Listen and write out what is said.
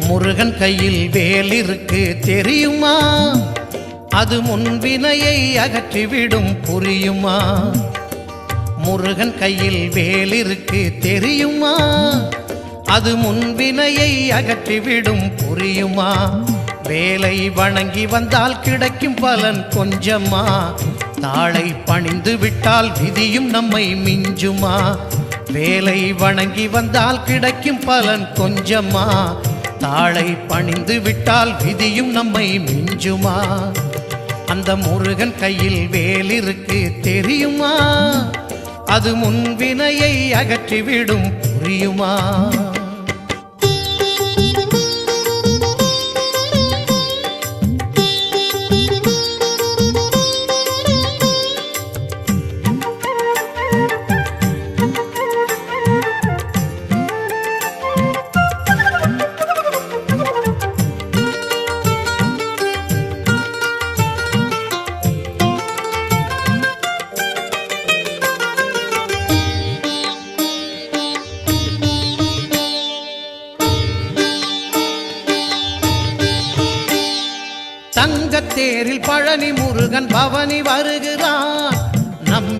முருகன் கையில் வேல் இருக்கு தெரியுமா? அது முன்வினையை அகற்றிவிடும் புரியுமா? முருகன் கையில் வேல் இருக்கு தெரியுமா? அது முன்வினையை அகற்றிவிடும் புரியுமா? வேலை வணங்கி வந்தால் கிடைக்கும் பலன் கொஞ்சமா? தாளை பணிந்து விட்டால் விதியும் நம்மை மிஞ்சுமா? வேலை வணங்கி வந்தால் கிடைக்கும் பலன் கொஞ்சமா? தாளை பணிந்து விட்டால் விதியும் நம்மை மிஞ்சுமா? அந்த முருகன் கையில் வேல் இருக்கு தெரியுமா? அது முன்வினையை அகற்றிவிடும் புரியுமா? தங்கத்தேரில் பழனி முருகன் பவனி வருகிறான். நம்